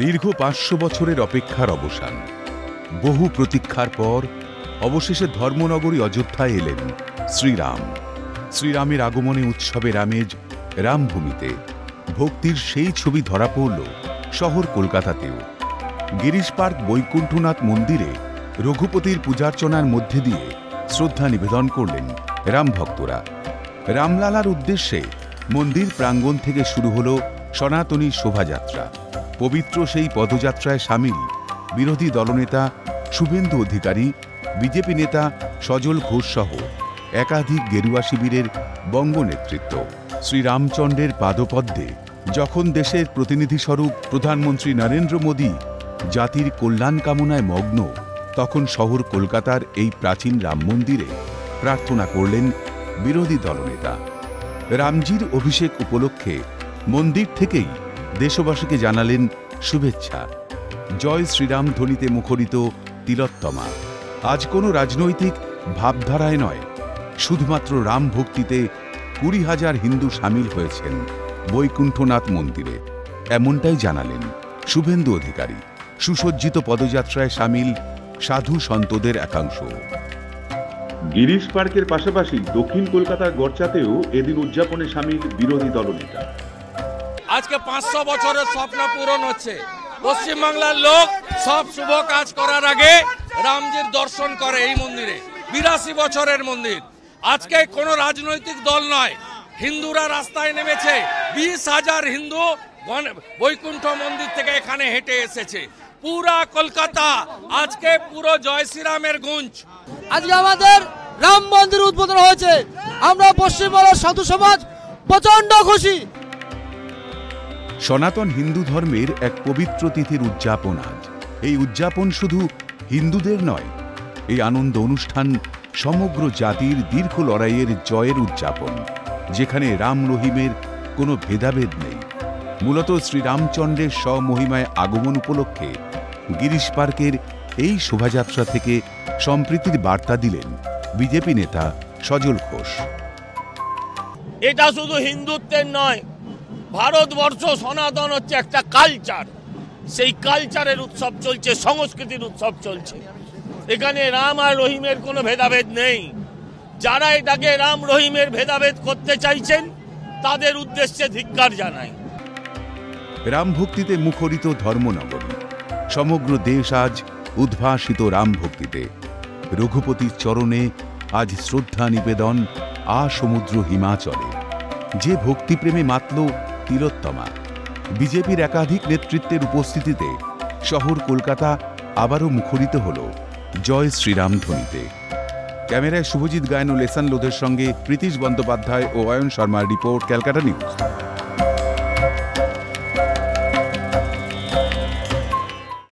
দীর্ঘ ৫০০ বছরের অপেক্ষার অবসান। বহু প্রতীক্ষার পর অবশেষে ধর্মনগরী অযোধ্যায় এলেন শ্রীরাম। শ্রীরামের আগমনে উৎসবের আমেজ রামভূমিতে। ভক্তির সেই ছবি ধরা পড়ল শহর কলকাতাতেও। গিরিশ পার্ক বৈকুণ্ঠনাথ মন্দিরে রঘুপতির পূজার্চনার মধ্যে দিয়ে শ্রদ্ধা নিবেদন করলেন রামভক্তরা। রামলালার উদ্দেশ্যে মন্দির প্রাঙ্গণ থেকে শুরু হল সনাতনী শোভাযাত্রা। পবিত্র সেই পদযাত্রায় সামিল বিরোধী দলনেতা শুভেন্দু অধিকারী, বিজেপি নেতা সজল ঘোষ সহ একাধিক গেরুয়া শিবিরের বঙ্গ নেতৃত্ব। শ্রীরামচন্দ্রের পাদপদ্মে যখন দেশের প্রতিনিধিস্বরূপ প্রধানমন্ত্রী নরেন্দ্র মোদী জাতির কল্যাণ কামনায় মগ্ন, তখন শহর কলকাতার এই প্রাচীন রাম মন্দিরে প্রার্থনা করলেন বিরোধী দলনেতা। রামজির অভিষেক উপলক্ষে মন্দির থেকেই দেশবাসীকে জানালেন শুভেচ্ছা। জয় শ্রীরাম ধ্বনিতে মুখরিত তিলোত্তমা। আজ কোনো রাজনৈতিক ভাবধারায় নয়, শুধুমাত্র রাম ভক্তিতে ২০,০০০ হিন্দু সামিল হয়েছেন বৈকুণ্ঠনাথ মন্দিরে, এমনটাই জানালেন শুভেন্দু অধিকারী। সুসজ্জিত পদযাত্রায় সামিল সাধু সন্তদের একাংশ। গিরিশ পার্কের পাশাপাশি দক্ষিণ কলকাতার গড়চাতেও এদিন উদযাপনে সামিল বিরোধী দলনেতা। আজকে ৫০০ বছরের স্বপ্ন পূরণ হচ্ছে। পশ্চিমবাংলার লোক সব শুভ কাজ করার আগে রামজির দর্শন করে এই মন্দিরে। ৮২ বছরের মন্দির। আজকে কোনো রাজনৈতিক দল নয়, হিন্দুরা রাস্তায় নেমেছে। ২০,০০০ হিন্দু বৈকুণ্ঠ মন্দির থেকে এখানে হেঁটে এসেছে। পুরা কলকাতা আজকে পুরো জয় শ্রীরামের গুঞ্জ। আজকে আমাদের রাম মন্দির উদ্বোধন হয়েছে। আমরা পশ্চিমবাংলার সাধু সমাজ প্রচন্ড খুশি। সনাতন হিন্দু ধর্মের এক পবিত্র তিথির উদযাপন আজ। এই উদযাপন শুধু হিন্দুদের নয়, এই আনন্দ অনুষ্ঠান সমগ্র জাতির দীর্ঘ লড়াইয়ের জয়ের উদযাপন, যেখানে রাম রহিমের কোনো ভেদাভেদ নেই। মূলত শ্রীরামচন্দ্রের স্বমহিমায় আগমন উপলক্ষে গিরিশ পার্কের এই শোভাযাত্রা থেকে সম্প্রীতির বার্তা দিলেন বিজেপি নেতা সজল ঘোষ। এটা শুধু হিন্দুত্বের নয়, ভারতবর্ষ সনাতন হচ্ছে একটা কালচার। সেই কালচারের উৎসব চলছে, সংস্কৃতির উৎসব চলছে। এখানে রাম আর রহিমের কোনো ভেদাভেদ নেই। যারা এটাকে রাম রহিমের ভেদাভেদ করতে চাইছেন তাদের উদ্দেশ্যে ধিক্কার জানাই। রাম ভক্তিতে মুখরিত ধর্মনগরী। সমগ্র দেশ আজ উদ্ভাসিত রাম ভক্তিতে। রঘুপতির চরণে আজ শ্রদ্ধা নিবেদন আসমুদ্র হিমাচলে। যে ভক্তিপ্রেমে মাতল তিলোত্তমা। বিজেপির একাধিক নেতৃত্বের উপস্থিতিতে শহর কলকাতা আবারও মুখরিত হল জয় শ্রীরাম ধ্বনিতে। ক্যামেরায় শুভজিৎ গায়ন ও লেসান লোধের সঙ্গে প্রীতিশ বন্দ্যোপাধ্যায় ও অয়ন শর্মার রিপোর্ট, ক্যালকাটা নিউজ।